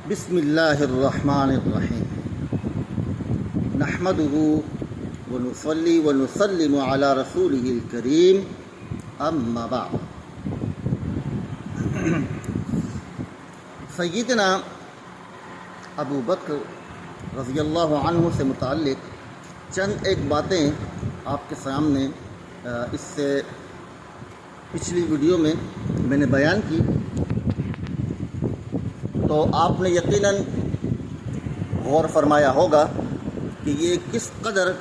بسم اللہ الرحمن الرحیم نحمده ونصلی ونسلم علی رسولہ الکریم اما بعد۔ سیدنا ابو بکر رضی اللہ عنہ سے متعلق چند ایک باتیں آپ کے سامنے اس سے پچھلی ویڈیو میں نے بیان کی، تو آپ نے یقیناً غور فرمایا ہوگا کہ یہ کس قدر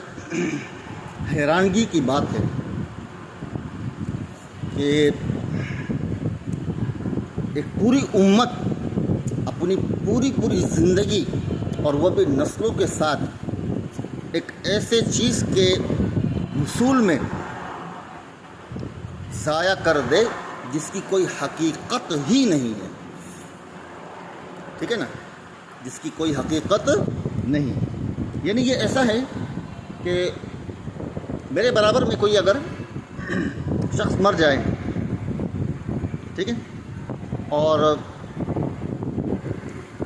حیرانگی کی بات ہے کہ ایک پوری امت اپنی پوری زندگی اور وہ بھی نسلوں کے ساتھ ایک ایسے چیز کے حصول میں ضائع کر دے جس کی کوئی حقیقت ہی نہیں ہے، ٹھیک ہے نا، جس کی کوئی حقیقت نہیں۔ یعنی یہ ایسا ہے کہ میرے برابر میں کوئی اگر شخص مر جائے، ٹھیک ہے، اور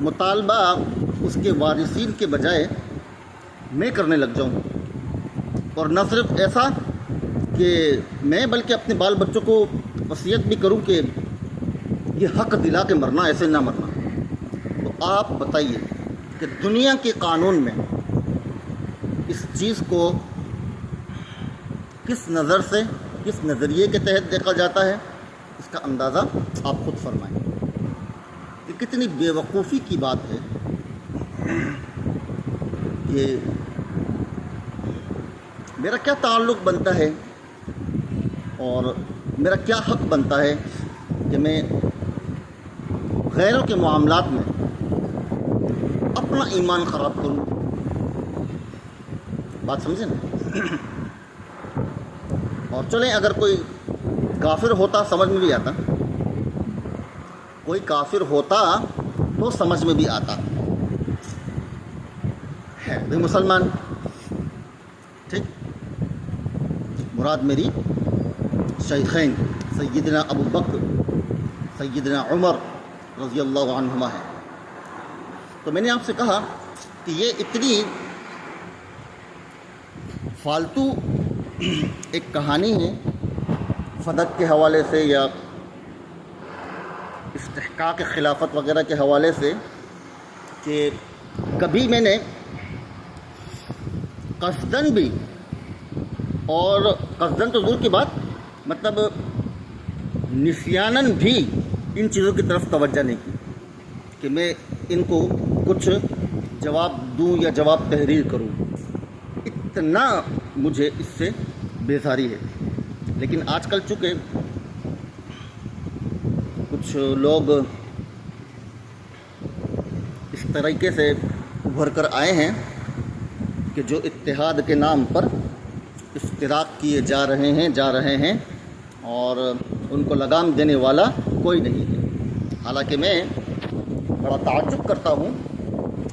مطالبہ اس کے وارثین کے بجائے میں کرنے لگ جاؤں، اور نہ صرف ایسا کہ میں بلکہ اپنے بال بچوں کو وصیت بھی کروں کہ یہ حق دلا کے مرنا، ایسے نہ مرنا، تو آپ بتائیے کہ دنیا کے قانون میں اس چیز کو کس نظر سے، کس نظریے کے تحت دیکھا جاتا ہے، اس کا اندازہ آپ خود فرمائیں کہ کتنی بے وقوفی کی بات ہے کہ میرا کیا تعلق بنتا ہے اور میرا کیا حق بنتا ہے کہ میں غیروں کے معاملات میں اپنا ایمان خراب کروں۔ بات سمجھیں نا؟ اور چلیں، اگر کوئی کافر ہوتا سمجھ میں بھی آتا، کوئی کافر ہوتا تو سمجھ میں بھی آتا ہے بھی مسلمان، ٹھیک، مراد میری شیخین سیدنا ابو بکر سیدنا عمر رضی اللہ عنہما ہے۔ تو میں نے آپ سے کہا کہ یہ اتنی فالتو ایک کہانی ہے فدق کے حوالے سے یا استحقاق خلافت وغیرہ کے حوالے سے کہ کبھی میں نے قصدن بھی، اور قصدن تو دور کی بات، مطلب نسیاناً بھی ان چیزوں کی طرف توجہ نہیں کی کہ میں ان کو کچھ جواب دوں یا جواب تحریر کروں، اتنا مجھے اس سے بیزاری ہے۔ لیکن آج کل چونکہ کچھ لوگ اس طریقے سے ابھر کر آئے ہیں کہ جو اتحاد کے نام پر اشتراک کیے جا رہے ہیں اور ان کو لگام دینے والا کوئی نہیں ہے۔ حالانکہ میں بڑا تعجب کرتا ہوں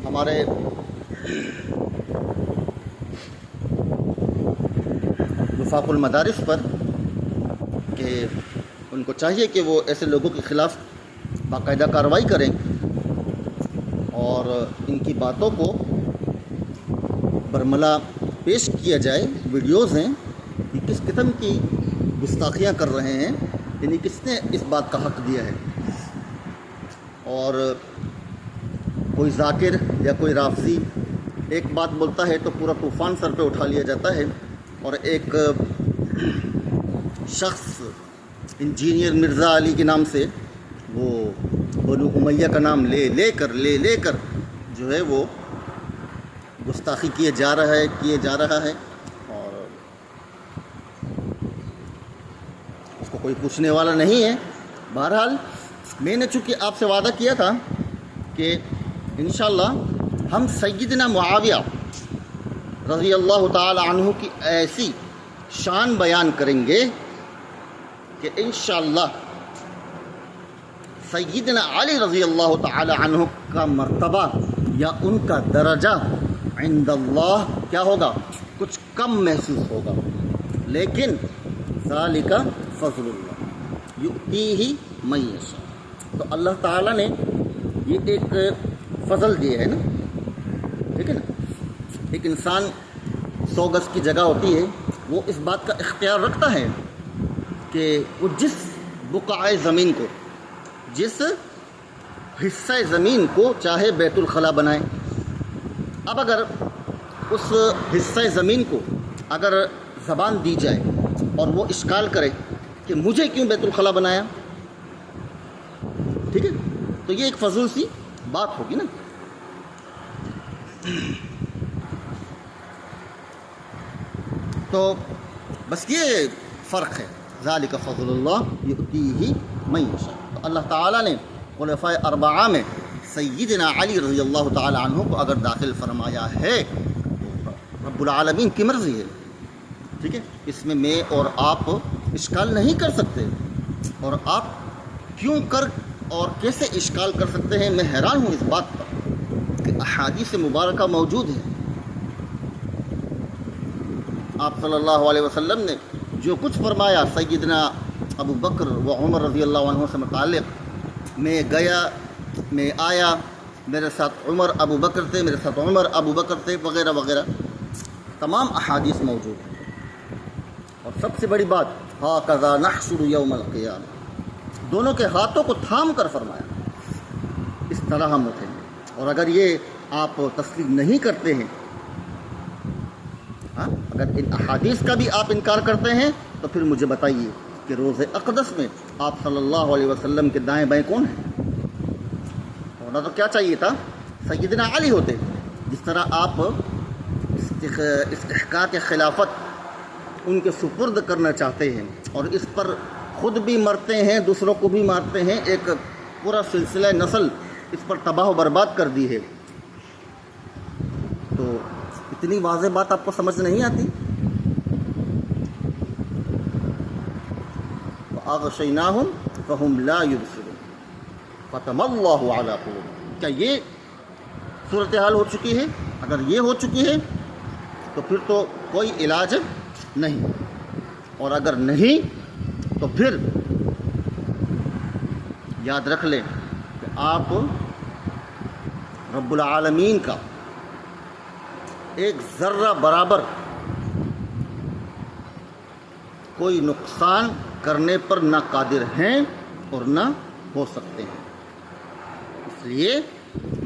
ہمارے وفاق المدارس پر کہ ان کو چاہیے کہ وہ ایسے لوگوں کے خلاف باقاعدہ کارروائی کریں اور ان کی باتوں کو برملا پیش کیا جائے۔ ویڈیوز ہیں کہ کس قسم کی گستاخیاں کر رہے ہیں، یعنی کس نے اس بات کا حق دیا ہے، اور کوئی ذاکر یا کوئی رافضی ایک بات بولتا ہے تو پورا طوفان سر پہ اٹھا لیا جاتا ہے، اور ایک شخص انجینئر مرزا علی کے نام سے وہ بنو امیہ کا نام لے کر جو ہے وہ گستاخی کیے جا رہا ہے اور اس کو کوئی پوچھنے والا نہیں ہے۔ بہرحال میں نے چونکہ آپ سے وعدہ کیا تھا کہ انشاءاللہ ہم سیدنا معاویہ رضی اللہ تعالی عنہ کی ایسی شان بیان کریں گے کہ انشاءاللہ سیدنا علی رضی اللہ تعالی عنہ کا مرتبہ یا ان کا درجہ عند اللہ کیا ہوگا، کچھ کم محسوس ہوگا، لیکن ذالک فضل اللہ یؤتیہ من یشاء، تو اللہ تعالیٰ نے یہ ایک فضل دیا ہے نا، ٹھیک ہے نا. ایک انسان 100 گز کی جگہ ہوتی ہے، وہ اس بات کا اختیار رکھتا ہے کہ وہ جس بقعہ زمین کو، جس حصہ زمین کو چاہے بیت الخلاء بنائے. اب اگر اس حصہ زمین کو اگر زبان دی جائے اور وہ اشکال کرے کہ مجھے کیوں بیت الخلاء بنایا، ٹھیک ہے، تو یہ ایک فضول سی بات ہوگی نا. تو بس یہ فرق ہے. ذالک فضل اللہ یؤتیہ من یشاء. تو اللہ تعالیٰ نے خلفائے اربعہ میں سیدنا علی رضی اللہ تعالی عنہ کو اگر داخل فرمایا ہے تو رب العالمین کی مرضی ہے، ٹھیک ہے. اس میں اور آپ اشکال نہیں کر سکتے، اور آپ کیوں کر اور کیسے اشکال کر سکتے ہیں، میں حیران ہوں اس بات پر کہ احادیث مبارکہ موجود ہیں. آپ صلی اللہ علیہ وسلم نے جو کچھ فرمایا سیدنا ابو بکر و عمر رضی اللہ عنہ سے متعلق، میں گیا، میں آیا، میرے ساتھ عمر ابو بکر تھے، میرے ساتھ عمر ابو بکر تھے، وغیرہ وغیرہ، تمام احادیث موجود ہیں. اور سب سے بڑی بات، ھاکذا نحشر یوم القیامہ، دونوں کے ہاتھوں کو تھام کر فرمایا، اس طرح ہم اٹھیں گے. اور اگر یہ آپ تسلیم نہیں کرتے ہیں، اگر ان احادیث کا بھی آپ انکار کرتے ہیں، تو پھر مجھے بتائیے کہ روز اقدس میں آپ صلی اللہ علیہ وسلم کے دائیں بائیں کون ہیں؟ ہونا تو کیا چاہیے تھا، سیدنا علی ہوتے. جس طرح آپ استحقاق خلافت ان کے سپرد کرنا چاہتے ہیں اور اس پر خود بھی مرتے ہیں، دوسروں کو بھی مارتے ہیں، ایک پورا سلسلہ نسل اس پر تباہ و برباد کر دی ہے، تو اتنی واضح بات آپ کو سمجھ نہیں آتی؟ وَأَغْشَيْنَاهُمْ فَهُمْ لَا يُبْصِرُونَ فَتَمَ اللَّهُ عَلَىٰ قُلُوبِهِمْ. کیا یہ صورتحال ہو چکی ہے؟ اگر یہ ہو چکی ہے تو پھر تو کوئی علاج نہیں، اور اگر نہیں تو پھر یاد رکھ لیں کہ آپ رب العالمین کا ایک ذرہ برابر کوئی نقصان کرنے پر نہ قادر ہیں اور نہ ہو سکتے ہیں. اس لیے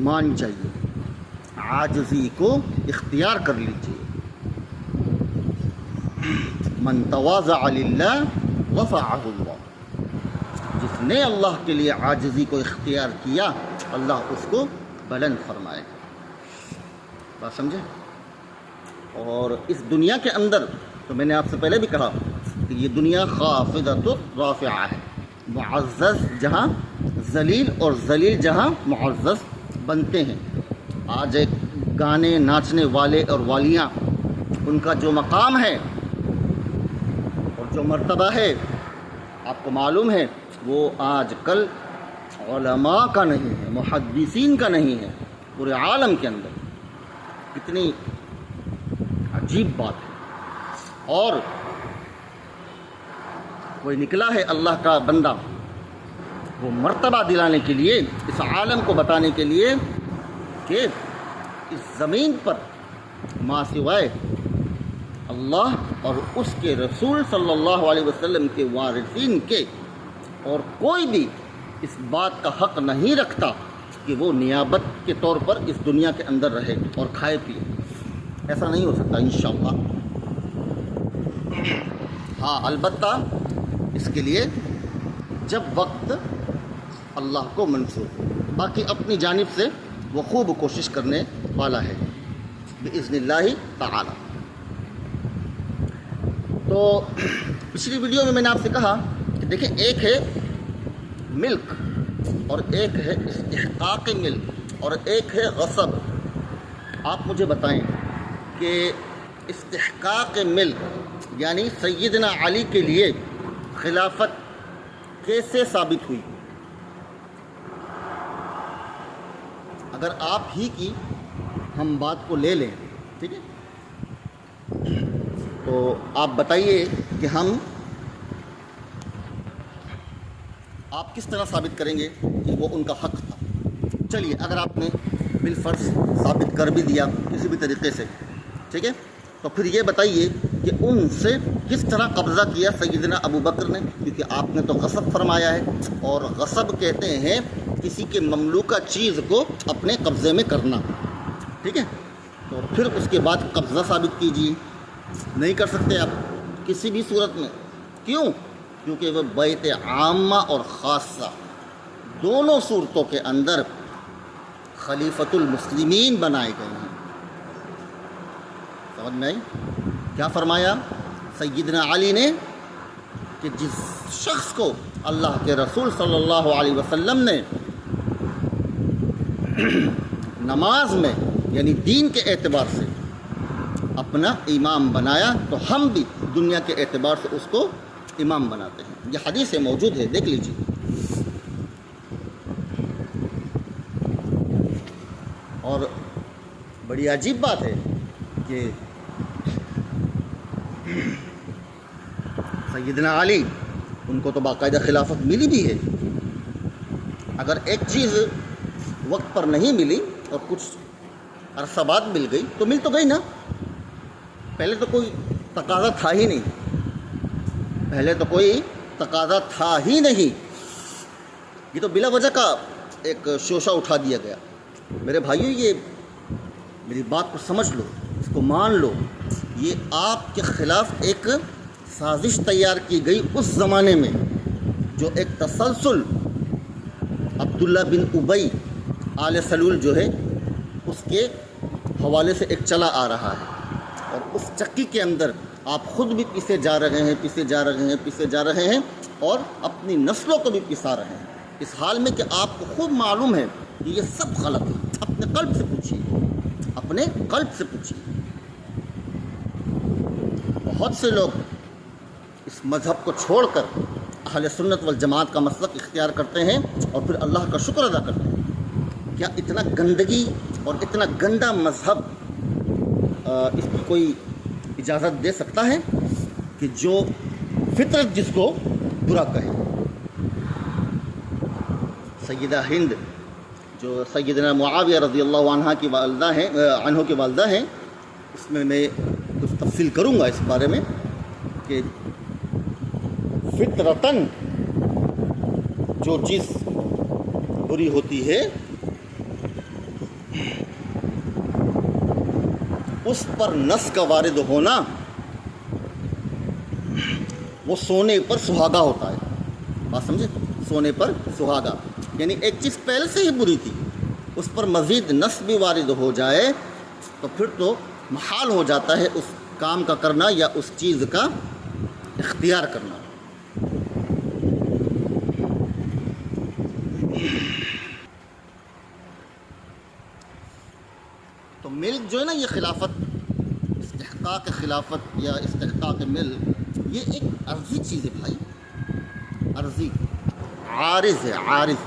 مان جائیے، عاجزی کو اختیار کر لیجیے. من تواضع للہ رفعہ اللہ، جس نے اللہ کے لیے عاجزی کو اختیار کیا، اللہ اس کو بلند فرمائے. بات سمجھے؟ اور اس دنیا کے اندر تو میں نے آپ سے پہلے بھی کہا کہ یہ دنیا خافضۃ رافعہ ہے، معزز جہاں ذلیل اور ذلیل جہاں معزز بنتے ہیں. آج ایک گانے ناچنے والے اور والیاں، ان کا جو مقام ہے اور جو مرتبہ ہے، آپ کو معلوم ہے وہ آج کل علماء کا نہیں ہے، محدثین کا نہیں ہے. پورے عالم کے اندر کتنی عجیب بات ہے. اور کوئی نکلا ہے اللہ کا بندہ، وہ مرتبہ دلانے کے لیے، اس عالم کو بتانے کے لیے کہ اس زمین پر ما سوائے اللہ اور اس کے رسول صلی اللہ علیہ وسلم کے وارثین کے اور کوئی بھی اس بات کا حق نہیں رکھتا کہ وہ نیابت کے طور پر اس دنیا کے اندر رہے اور کھائے پیے. ایسا نہیں ہو سکتا انشاءاللہ. ہاں، البتہ اس کے لیے جب وقت اللہ کو منظور ہو. باقی اپنی جانب سے وہ خوب کوشش کرنے والا ہے بإذن اللہ تعالی. تو پچھلی ویڈیو میں نے آپ سے کہا کہ دیکھیں، ایک ہے ملک اور ایک ہے استحقاق ملک اور ایک ہے غصب. آپ مجھے بتائیں کہ استحقاق ملک یعنی سیدنا علی کے لیے خلافت کیسے ثابت ہوئی؟ اگر آپ ہی کی ہم بات کو لے لیں، ٹھیک ہے، تو آپ بتائیے کہ ہم آپ کس طرح ثابت کریں گے کہ وہ ان کا حق تھا؟ چلیے، اگر آپ نے بالفرض ثابت کر بھی دیا کسی بھی طریقے سے، ٹھیک ہے، تو پھر یہ بتائیے کہ ان سے کس طرح قبضہ کیا سیدنا ابو بکر نے، کیونکہ آپ نے تو غصب فرمایا ہے، اور غصب کہتے ہیں کسی کے مملوکہ چیز کو اپنے قبضے میں کرنا، ٹھیک ہے، تو پھر اس کے بعد قبضہ ثابت کیجیے۔ نہیں کر سکتے آپ کسی بھی صورت میں، کیوں؟ کیونکہ وہ بیت عامہ اور خاصہ دونوں صورتوں کے اندر خلیفۃ المسلمین بنائے گئے ہیں۔ سمجھ میں آئی؟ کیا فرمایا سیدنا علی نے کہ جس شخص کو اللہ کے رسول صلی اللہ علیہ وسلم نے نماز میں یعنی دین کے اعتبار سے اپنا امام بنایا، تو ہم بھی دنیا کے اعتبار سے اس کو امام بناتے ہیں۔ یہ حدیث موجود ہے، دیکھ لیجیے۔ اور بڑی عجیب بات ہے کہ سیدنا علی، ان کو تو باقاعدہ خلافت ملی بھی ہے۔ اگر ایک چیز وقت پر نہیں ملی اور کچھ عرصہ بعد مل گئی تو مل تو گئی نا، پہلے تو کوئی تقاضا تھا ہی نہیں، پہلے تو کوئی تقاضا تھا ہی نہیں، یہ تو بلا وجہ کا ایک شوشہ اٹھا دیا گیا۔ میرے بھائیوں، یہ میری بات کو سمجھ لو، اس کو مان لو، یہ آپ کے خلاف ایک سازش تیار کی گئی اس زمانے میں، جو ایک تسلسل عبداللہ بن ابی آل سلول جو ہے اس کے حوالے سے ایک چلا آ رہا ہے، اور اس چکی کے اندر آپ خود بھی پیسے جا رہے ہیں، پیسے جا رہے ہیں، پیسے جا رہے ہیں، اور اپنی نسلوں کو بھی پسا رہے ہیں، اس حال میں کہ آپ کو خود معلوم ہے کہ یہ سب غلط ہے۔ اپنے قلب سے پوچھیے، اپنے قلب سے پوچھیے۔ بہت سے لوگ اس مذہب کو چھوڑ کر اہل سنت والجماعت کا مسلک اختیار کرتے ہیں اور پھر اللہ کا شکر ادا کرتے ہیں۔ کیا اتنا گندگی اور اتنا گندا مذہب اس کی کوئی اجازت دے سکتا ہے کہ جو فطرت جس کو برا کہے؟ سیدہ ہند جو سیدنا معاویہ رضی اللہ عنہ کی والدہ ہیں، اس میں کچھ تفصیل کروں گا اس بارے میں کہ فطرتاً جو چیز بری ہوتی ہے اس پر نس کا وارد ہونا وہ سونے پر سہاگا ہوتا ہے۔ بات سمجھے؟ سونے پر سہاگا، یعنی ایک چیز پہلے سے ہی بری تھی، اس پر مزید نس بھی وارد ہو جائے تو پھر تو محال ہو جاتا ہے اس کام کا کرنا یا اس چیز کا اختیار کرنا۔ تو ملک جو ہے نا، یہ خلافت، استحقاق خلافت یا استحقاق ملک، یہ ایک عرضی چیز ہے بھائی، عرضی، عارض ہے، عارض،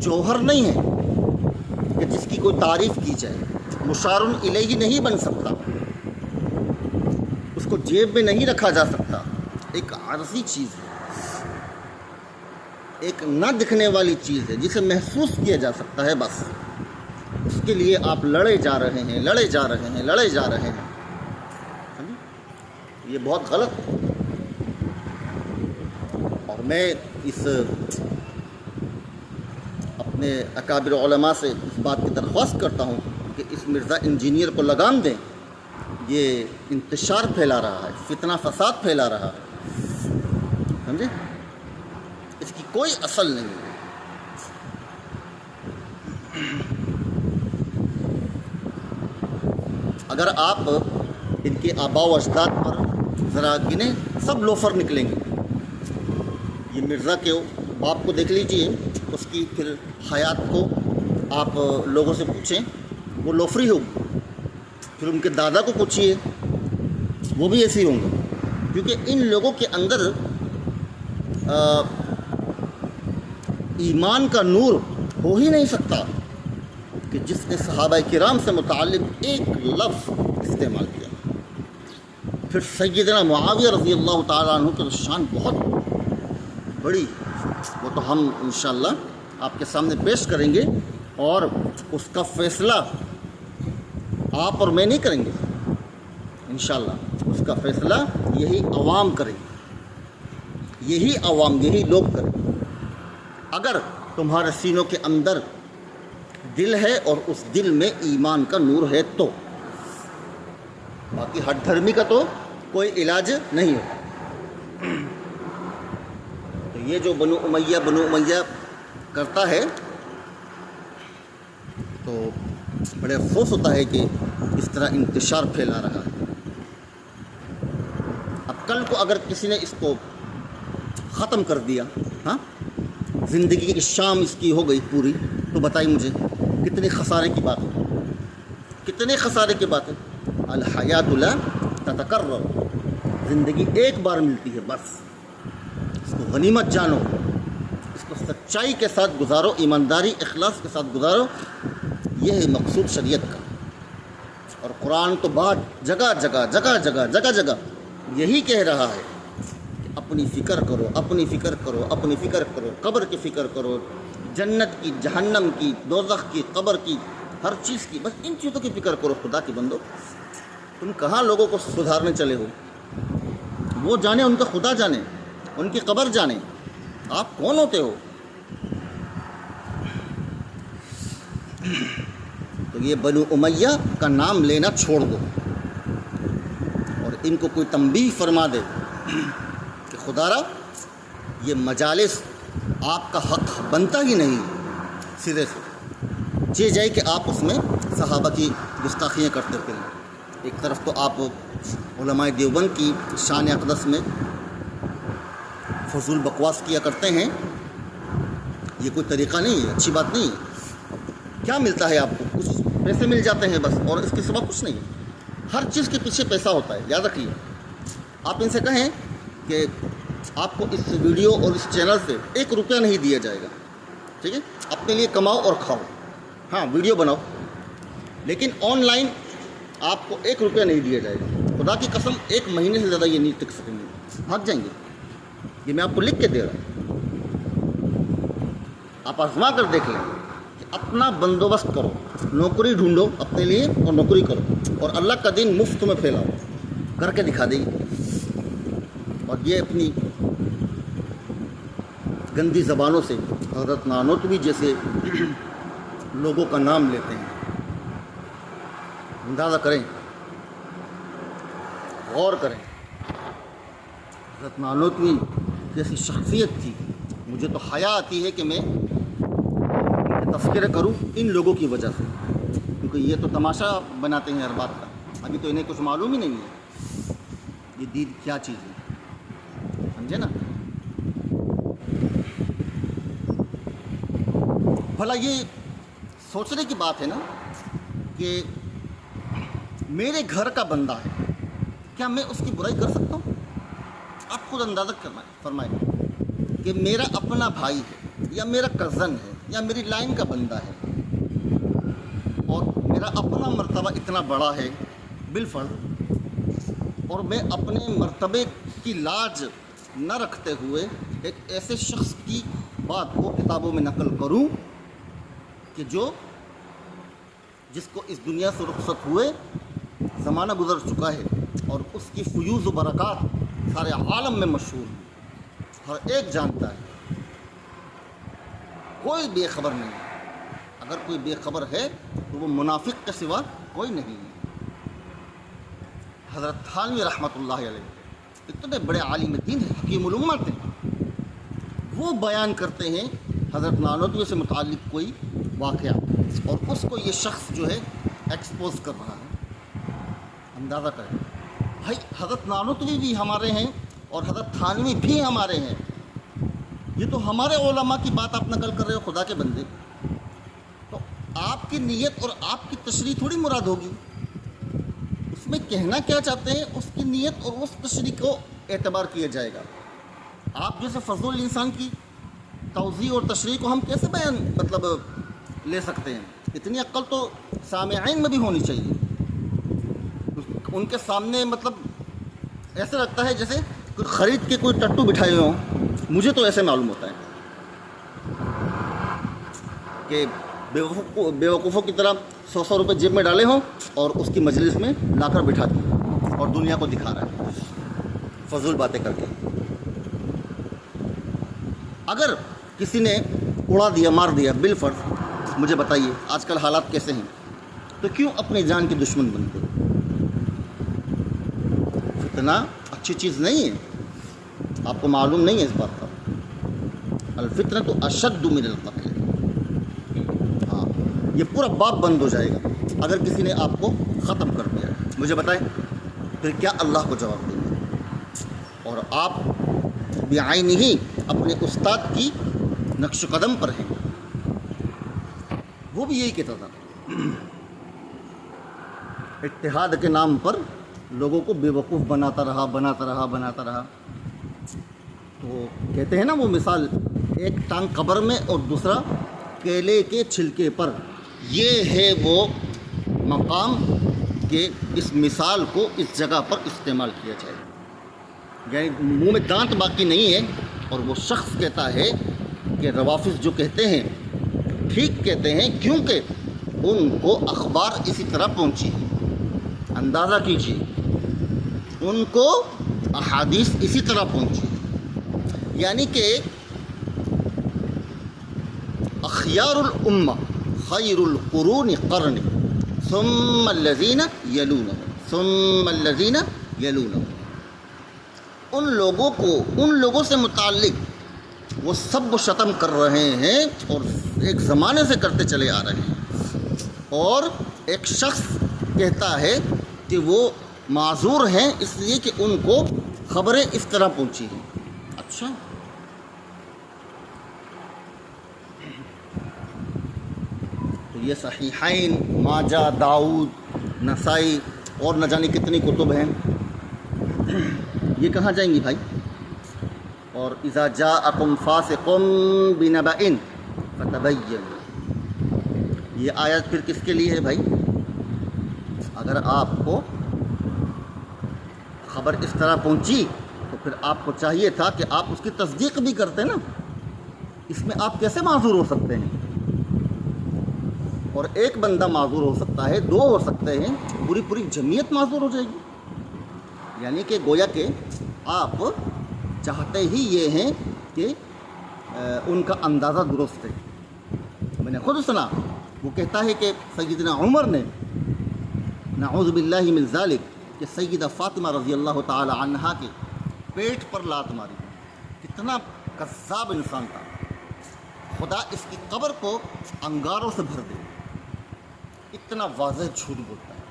جوہر نہیں ہے کہ جس کی کوئی تعریف کی جائے، مشار الیہ نہیں بن سکتا، اس کو جیب میں نہیں رکھا جا سکتا، ایک عارضی چیز ہے، ایک نہ دکھنے والی چیز ہے جسے محسوس کیا جا سکتا ہے، بس اس کے لیے آپ لڑے جا رہے ہیں، لڑے جا رہے ہیں، لڑے جا رہے ہیں۔ یہ بہت غلط ہے، اور میں اس اپنے اکابر علماء سے اس بات کی درخواست کرتا ہوں کہ اس مرزا انجینئر کو لگام دیں، یہ انتشار پھیلا رہا ہے، فتنہ فساد پھیلا رہا ہے، سمجھے؟ اس کی کوئی اصل نہیں ہے۔ اگر آپ ان کے آباء و اجداد پر ذرا گنیں، سب لوفر نکلیں گے۔ یہ مرزا کے باپ کو دیکھ لیجئے، اس کی پھر حیات کو آپ لوگوں سے پوچھیں، وہ لوفری ہوگی۔ پھر ان کے دادا کو پوچھیے، وہ بھی ایسے ہی ہوں گے، کیونکہ ان لوگوں کے اندر ایمان کا نور ہو ہی نہیں سکتا کہ جس نے صحابہ کرام سے متعلق ایک لفظ استعمال کیا۔ پھر سیدنا معاویہ رضی اللہ تعالیٰ عنہ کی شان بہت بڑی وہ تو ہم انشاءاللہ آپ کے سامنے پیش کریں گے، اور اس کا فیصلہ آپ اور میں نہیں کریں گے، انشاءاللہ اس کا فیصلہ یہی عوام کریں گے، یہی عوام، یہی لوگ کریں گے، اگر تمہارے سینوں کے اندر دل ہے اور اس دل میں ایمان کا نور ہے تو۔ باقی ہٹ دھرمی کا تو کوئی علاج نہیں ہے۔ تو یہ جو بنو امیہ کرتا ہے تو بڑے افسوس ہوتا ہے کہ اس طرح انتشار پھیلا رہا ہے۔ اب کل کو اگر کسی نے اس کو ختم کر دیا، ہاں، زندگی کی شام اس کی ہو گئی پوری، تو بتائی مجھے کتنی خسارے کی بات ہے، کتنے خسارے کی بات ہے۔ الحیات لا تتکرر، زندگی ایک بار ملتی ہے بس، اس کو غنیمت جانو، اس کو سچائی کے ساتھ گزارو، ایمانداری اخلاص کے ساتھ گزارو، یہ ہے مقصود شریعت کا۔ اور قرآن تو بات جگہ جگہ یہی کہہ رہا ہے کہ اپنی فکر کرو، اپنی فکر کرو، اپنی فکر کرو، قبر کی فکر کرو، جنت کی، جہنم کی، دوزخ کی، قبر کی، ہر چیز کی، بس ان چیزوں کی فکر کرو۔ خدا کی بندو، تم کہاں لوگوں کو سدھارنے چلے ہو؟ وہ جانے، ان کا خدا جانے، ان کی قبر جانے، آپ کون ہوتے ہو؟ تو یہ بنو امیہ کا نام لینا چھوڑ دو، اور ان کو کوئی تنبیہ فرما دے کہ خدا را یہ مجالس آپ کا حق بنتا ہی نہیں، سرے سے یہ جائے کہ آپ اس میں صحابہ کی گستاخیاں کرتے پھریں۔ ایک طرف تو آپ علماء دیوبند کی شان اقدس میں فضول بکواس کیا کرتے ہیں، یہ کوئی طریقہ نہیں ہے، اچھی بات نہیں ہے۔ کیا ملتا ہے آپ کو؟ کچھ پیسے مل جاتے ہیں بس، اور اس کے سوا کچھ نہیں ہے۔ ہر چیز کے پیچھے پیسہ ہوتا ہے، یاد رکھیے۔ آپ ان سے کہیں کہ آپ کو اس ویڈیو اور اس چینل سے 1 روپیہ نہیں دیا جائے گا، ٹھیک ہے؟ اپنے لیے کماؤ اور کھاؤ، ہاں ویڈیو بناؤ، لیکن آن لائن آپ کو 1 روپیہ نہیں دیا جائے گا۔ خدا کی قسم 1 مہینے سے زیادہ یہ نہیں ٹک سکیں گے، بھاگ جائیں گے۔ یہ میں آپ کو لکھ کے دے رہا ہوں، آپ آزما کر دیکھ لیں کہ اپنا بندوبست کرو، نوکری ڈھونڈو اپنے لیے اور نوکری کرو، اور اللہ کا دین مفت میں پھیلاؤ، کر کے دکھا دیں۔ اور یہ اپنی گندی زبانوں سے حضرت نانوتوی جیسے لوگوں کا نام لیتے ہیں، اندازہ کریں، غور کریں۔ حضرت نانوتوی جیسی شخصیت تھی، مجھے تو حیا آتی ہے کہ میں تذکرہ کروں ان لوگوں کی وجہ سے، کیونکہ یہ تو تماشا بناتے ہیں ہر بات کا، ابھی تو انہیں کچھ معلوم ہی نہیں ہے یہ دین کیا چیز ہے، سمجھے نا؟ بھلا یہ سوچنے کی بات ہے نا کہ میرے گھر کا بندہ ہے، کیا میں اس کی برائی کر سکتا ہوں؟ آپ خود اندازہ فرمائیں کہ میرا اپنا بھائی ہے، یا میرا کزن ہے، یا میری لائن کا بندہ ہے، اور میرا اپنا مرتبہ اتنا بڑا ہے بالفرض، اور میں اپنے مرتبے کی لاج نہ رکھتے ہوئے ایک ایسے شخص کی بات کو کتابوں میں نقل کروں کہ جس کو اس دنیا سے رخصت ہوئے زمانہ گزر چکا ہے، اور اس کی فیوز و برکات سارے عالم میں مشہور ہیں، ہر ایک جانتا ہے، کوئی بے خبر نہیں ہے۔ اگر کوئی بے خبر ہے تو وہ منافق کے سوا کوئی نہیں ہے۔ حضرت تھانوی رحمۃ اللہ علیہ اتنے بڑے عالم دین ہیں، حکیم الامت ہیں، وہ بیان کرتے ہیں حضرت نانوتوی سے متعلق کوئی واقعہ، اور اس کو یہ شخص جو ہے ایکسپوز کر رہا ہے۔ اندازہ کریں بھائی، حضرت نانوتوی بھی ہمارے ہیں اور حضرت تھانوی بھی ہمارے ہیں، یہ تو ہمارے علماء کی بات آپ نقل کر رہے ہو، خدا کے بندے، تو آپ کی نیت اور آپ کی تشریح تھوڑی مراد ہوگی، اس میں کہنا کیا چاہتے ہیں اس کی نیت اور اس تشریح کو اعتبار کیا جائے گا۔ آپ جیسے فضول انسان کی توضیح اور تشریح کو ہم کیسے لے سکتے ہیں؟ اتنی عقل تو سامعین میں بھی ہونی چاہیے۔ ان کے سامنے ایسے لگتا ہے جیسے خرید کے کوئی ٹٹو بٹھائے ہوں، مجھے تو ایسے معلوم ہوتا ہے، کہ بیوقوفوں کی طرح 100 روپے جیب میں ڈالے ہوں اور اس کی مجلس میں لا کر بٹھا دیا اور دنیا کو دکھا رہا ہے فضول باتیں کر کے. اگر کسی نے اڑا دیا مار دیا بالفرض، مجھے بتائیے آج کل حالات کیسے ہیں، تو کیوں اپنی جان کے دشمن بنتے؟ فتنہ اچھی چیز نہیں ہے، آپ کو معلوم نہیں ہے اس بات کا. الفتنہ تو اشد من القتل. ہاں، یہ پورا باب بند ہو جائے گا اگر کسی نے آپ کو ختم کر دیا. مجھے بتائیں پھر کیا اللہ کو جواب دیں گے؟ اور آپ بعین ہی اپنے استاد کی نقش قدم پر ہیں. وہ بھی یہی کہتا تھا، اتحاد کے نام پر لوگوں کو بے وقوف بناتا رہا. تو کہتے ہیں نا وہ مثال، ایک ٹانگ قبر میں اور دوسرا کیلے کے چھلکے پر. یہ ہے وہ مقام کہ اس مثال کو اس جگہ پر استعمال کیا جائے. یعنی منہ میں دانت باقی نہیں ہے اور وہ شخص کہتا ہے کہ روافض جو کہتے ہیں ٹھیک کہتے ہیں، کیونکہ ان کو اخبار اسی طرح پہنچی. اندازہ کیجیے، ان کو احادیث اسی طرح پہنچی. یعنی کہ اخیار الامہ خیر القرون قرنی ثم الذین یلونہم. ان لوگوں سے متعلق وہ سب و شتم کر رہے ہیں اور ایک زمانے سے کرتے چلے آ رہے ہیں. اور ایک شخص کہتا ہے کہ وہ معذور ہیں اس لیے کہ ان کو خبریں اس طرح پہنچی ہیں. اچھا، تو یہ صحیحین، ماجہ، داؤد، نسائی اور نہ جانے کتنی کتب ہیں، یہ کہاں جائیں گی بھائی؟ اور اذا جاءکم فاسق بنبأ فتبینوا، یہ آیت پھر کس کے لیے ہے بھائی؟ اگر آپ کو خبر اس طرح پہنچی تو پھر آپ کو چاہیے تھا کہ آپ اس کی تصدیق بھی کرتے نا. اس میں آپ کیسے معذور ہو سکتے ہیں؟ اور ایک بندہ معذور ہو سکتا ہے، دو ہو سکتے ہیں، پوری جمعیت معذور ہو جائے گی. یعنی کہ گویا کہ آپ چاہتے ہی یہ ہیں کہ ان کا اندازہ درست ہے. میں نے خود سنا، وہ کہتا ہے کہ سیدنا عمر نے نعوذ باللہ من ذالک کہ سیدہ فاطمہ رضی اللہ تعالی عنہا کے پیٹ پر لات ماری. کتنا کذاب انسان تھا، خدا اس کی قبر کو انگاروں سے بھر دے، اتنا واضح جھوٹ بولتا ہے.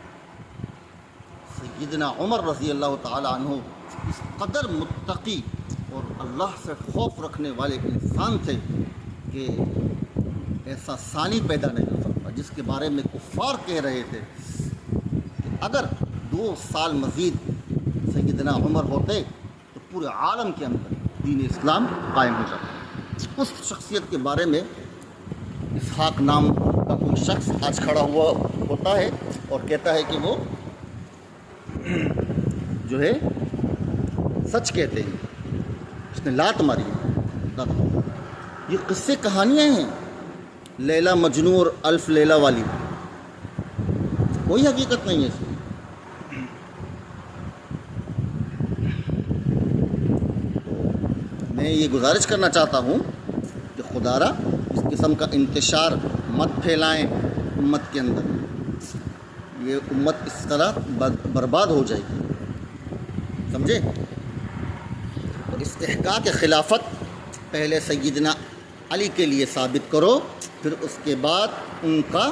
سیدنا عمر رضی اللہ تعالی عنہ اس قدر متقی اور اللہ سے خوف رکھنے والے انسان تھے کہ ایسا ثانی پیدا نہیں ہو سکتا جس کے بارے میں کفار کہہ رہے تھے کہ اگر 2 سال مزید سیدنا عمر ہوتے تو پورے عالم کے اندر دین اسلام قائم ہو جاتا. اس شخصیت کے بارے میں اسحاق نام کا کوئی شخص آج کھڑا ہوا ہوتا ہے اور کہتا ہے کہ وہ جو ہے سچ کہتے ہیں، اس نے لات ماری. یہ قصے کہانیاں ہیں، لیلا مجنوں اور الف لیلا والی، کوئی حقیقت نہیں ہے اس میں. میں یہ گزارش کرنا چاہتا ہوں کہ خدا را اس قسم کا انتشار مت پھیلائیں امت کے اندر. یہ امت اس طرح برباد ہو جائے گی، سمجھے؟ تو استحقاق خلافت پہلے سیدنا علی کے لیے ثابت کرو، پھر اس کے بعد ان کا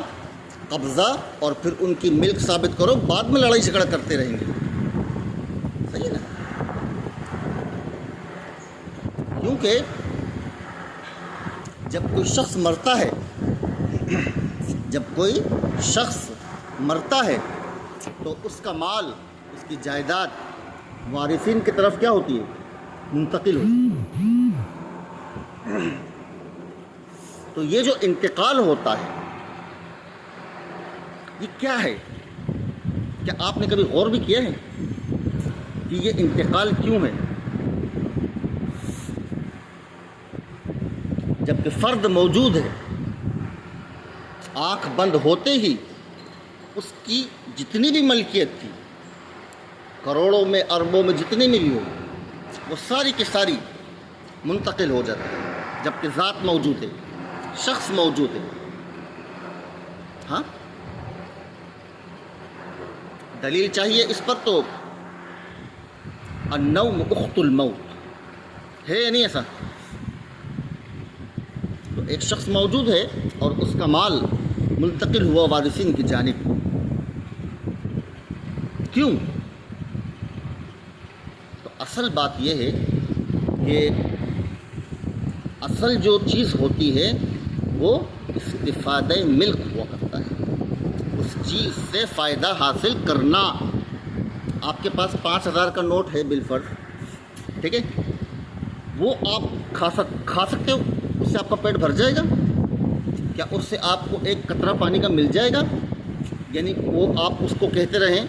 قبضہ اور پھر ان کی ملک ثابت کرو، بعد میں لڑائی جھگڑا کرتے رہیں گے. صحیح ہے نا؟ کیونکہ جب کوئی شخص مرتا ہے تو اس کا مال، اس کی جائیداد وارثین کی طرف کیا ہوتی ہے؟ منتقل ہوتی ہے. تو یہ جو انتقال ہوتا ہے یہ کیا ہے؟ کیا آپ نے کبھی غور بھی کیا ہے کہ یہ انتقال کیوں ہے؟ جبکہ فرد موجود ہے، آنکھ بند ہوتے ہی اس کی جتنی بھی ملکیت تھی، کروڑوں میں اربوں میں جتنی میں بھی ہو، وہ ساری کی ساری منتقل ہو جاتی ہے، جبکہ ذات موجود ہے، شخص موجود ہے. ہاں دلیل چاہیے اس پر تو النوم اخت الموت ہے یا نہیں ایسا؟ تو ایک شخص موجود ہے اور اس کا مال منتقل ہوا وارثین کی جانب. کیوں؟ تو اصل بات یہ ہے کہ اصل جو چیز ہوتی ہے وہ استفادہ ملک ہوا کرتا ہے، اس چیز سے فائدہ حاصل کرنا. آپ کے پاس 5,000 کا نوٹ ہے بالفرض، ٹھیک ہے، وہ آپ کھا سکتے ہو، اس سے آپ کا پیٹ بھر جائے گا کیا؟ اس سے آپ کو ایک قطرہ پانی کا مل جائے گا؟ یعنی وہ آپ اس کو کہتے رہیں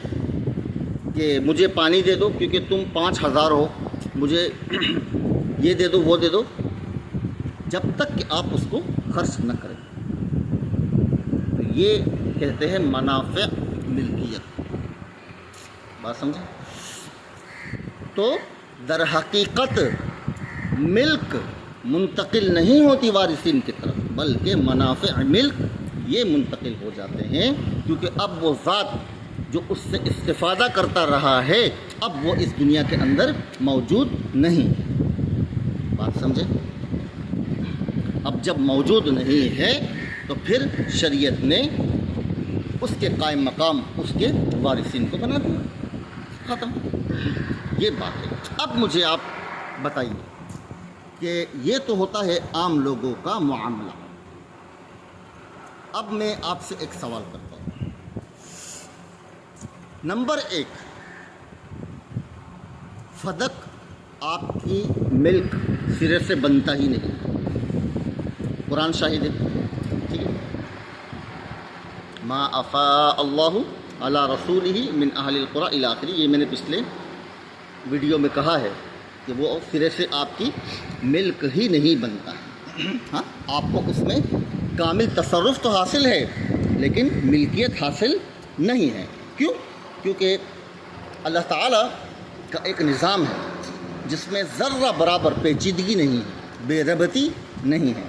کہ مجھے پانی دے دو کیونکہ تم 5,000 ہو، مجھے یہ دے دو وہ دے دو، جب تک کہ آپ اس کو خرچ نہ کریں. تو یہ کہتے ہیں منافع ملکیت. بات سمجھیں؟ تو در حقیقت ملک منتقل نہیں ہوتی وارثین کی طرف، بلکہ منافع ملک یہ منتقل ہو جاتے ہیں، کیونکہ اب وہ ذات جو اس سے استفادہ کرتا رہا ہے اب وہ اس دنیا کے اندر موجود نہیں. بات سمجھیں؟ اب جب موجود نہیں ہے تو پھر شریعت نے اس کے قائم مقام اس کے وارثین کو بنا دیا، ختم. یہ بات ہے. اب مجھے آپ بتائیے کہ یہ تو ہوتا ہے عام لوگوں کا معاملہ. اب میں آپ سے ایک سوال کرتا ہوں. نمبر 1، فدق آپ کی ملک سرے سے بنتا ہی نہیں، قرآن شاہد ہے، ٹھیک ہے. ما افاء اللہ علی رسولہ من اہل القریٰ الی آخری، یہ میں نے پچھلے ویڈیو میں کہا ہے کہ وہ سرے سے آپ کی ملک ہی نہیں بنتا ہے. ہاں آپ کو اس میں کامل تصرف تو حاصل ہے لیکن ملکیت حاصل نہیں ہے. کیوں؟ کیونکہ اللہ تعالیٰ کا ایک نظام ہے جس میں ذرہ برابر پیچیدگی نہیں ہے، بے ربطی نہیں ہے.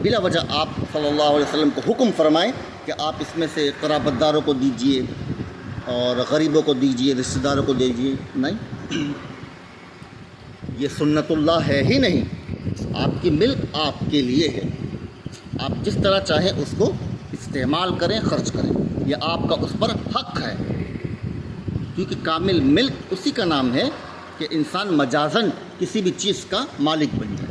بلا وجہ آپ صلی اللہ علیہ وسلم کو حکم فرمائیں کہ آپ اس میں سے قرابت داروں کو دیجئے اور غریبوں کو دیجئے، رشتہ داروں کو دیجئے، نہیں، یہ سنت اللہ ہے ہی نہیں. آپ کی ملک آپ کے لیے ہے، آپ جس طرح چاہیں اس کو استعمال کریں، خرچ کریں، یہ آپ کا اس پر حق ہے. کیونکہ کامل ملک اسی کا نام ہے کہ انسان مجازن کسی بھی چیز کا مالک بن جائے.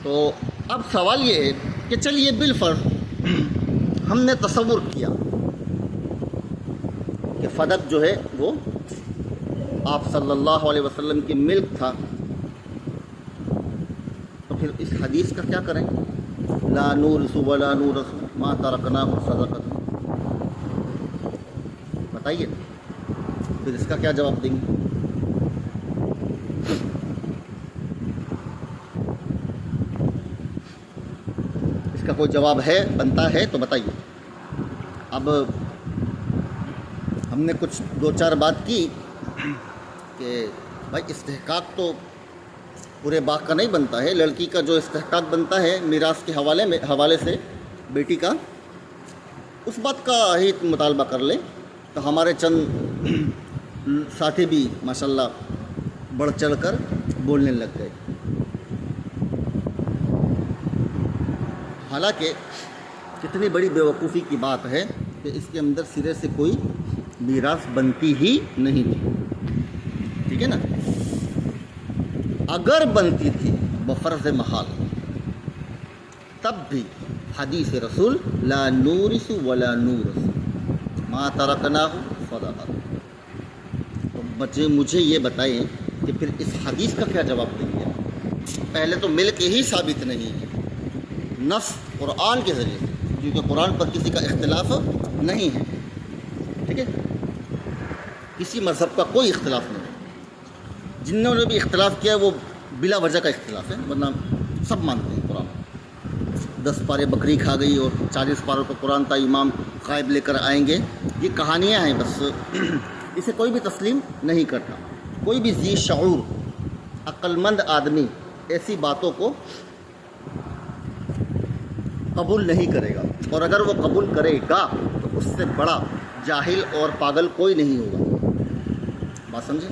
تو اب سوال یہ ہے کہ چلیے بالفرض ہم نے تصور کیا کہ فدق جو ہے وہ آپ صلی اللہ علیہ وسلم کی ملک تھا، تو پھر اس حدیث کا کیا کریں؟ لا نورث ولا نورث ما ترکناہ صدقۃ. بتائیے پھر اس کا کیا جواب دیں گے؟ اس کا کوئی جواب ہے، بنتا ہے تو بتائیے. اب ہم نے کچھ 2-4 بات کی کہ بھائی استحقاق تو پورے باغ کا نہیں بنتا ہے، لڑکی کا جو استحقاق بنتا ہے میراث کے حوالے سے بیٹی کا، اس بات کا ہی مطالبہ کر لیں. تو ہمارے چند ساتھی بھی ماشاءاللہ بڑھ چڑھ کر بولنے لگ گئے. حالانکہ کتنی بڑی بیوقوفی کی بات ہے کہ اس کے اندر سرے سے کوئی میراث بنتی ہی نہیں تھی، ٹھیک ہے نا. اگر بنتی تھی بفرض محال تب بھی حدیث رسول لا نورث ولا نورث ما ترکناہ صدقۃ. تو بچے مجھے یہ بتائیں کہ پھر اس حدیث کا کیا جواب دیں گے؟ پہلے تو ملک ہی ثابت نہیں ہے نص قرآن کے ذریعے سے، کیونکہ قرآن پر کسی کا اختلاف نہیں ہے، ٹھیک ہے، کسی مذہب کا کوئی اختلاف نہیں ہے. جنہوں نے بھی اختلاف کیا ہے وہ بلا وجہ کا اختلاف ہے، ورنہ سب مانتے ہیں قرآن. 10 پارے بکری کھا گئی اور 40 پاروں کا قرآن تا امام غائب لے کر آئیں گے، یہ کہانیاں ہیں بس، اسے کوئی بھی تسلیم نہیں کرتا۔ کوئی بھی ذی شعور عقل مند آدمی ایسی باتوں کو قبول نہیں کرے گا، اور اگر وہ قبول کرے گا تو اس سے بڑا جاہل اور پاگل کوئی نہیں ہوگا۔ بات سمجھے؟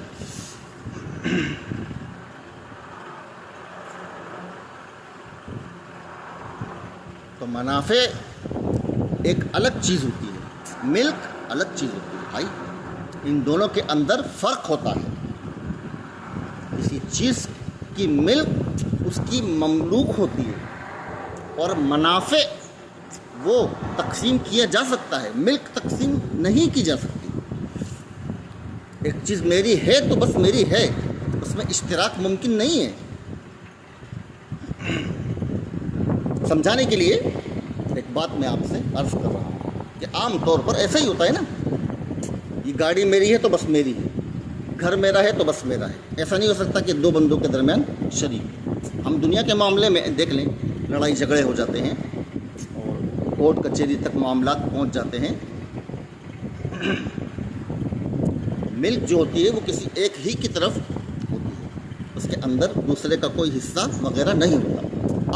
تو منافع ایک الگ چیز ہوتی ہے، ملک الگ چیز ہوتی ہے بھائی، ان دونوں کے اندر فرق ہوتا ہے۔ کسی چیز کی ملک اس کی مملوک ہوتی ہے، اور منافع وہ تقسیم کیا جا سکتا ہے، ملک تقسیم نہیں کی جا سکتی۔ ایک چیز میری ہے تو بس میری ہے، اس میں اشتراک ممکن نہیں ہے۔ سمجھانے کے لیے ایک بات میں آپ سے عرض کر رہا ہوں کہ عام طور پر ایسا ہی ہوتا ہے نا، یہ گاڑی میری ہے تو بس میری ہے، گھر میرا ہے تو بس میرا ہے۔ ایسا نہیں ہو سکتا کہ دو بندوں کے درمیان شریک۔ ہم دنیا کے معاملے میں دیکھ لیں، لڑائی جھگڑے ہو جاتے ہیں اور کورٹ کچہری تک معاملات پہنچ جاتے ہیں۔ ملک جو ہوتی ہے وہ کسی ایک ہی کی طرف ہوتی ہے، اس کے اندر دوسرے کا کوئی حصہ وغیرہ نہیں ہوتا۔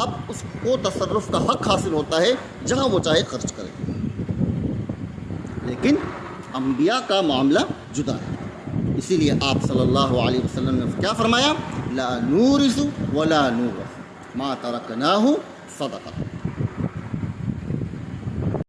اب اس کو تصرف کا حق حاصل ہوتا ہے جہاں وہ چاہے خرچ کرے، لیکن انبیاء کا معاملہ جدا ہے۔ اسی لیے آپ صلی اللہ علیہ وسلم نے کیا فرمایا؟ لا نورث ولا نورث ما ترکناہ صدقہ۔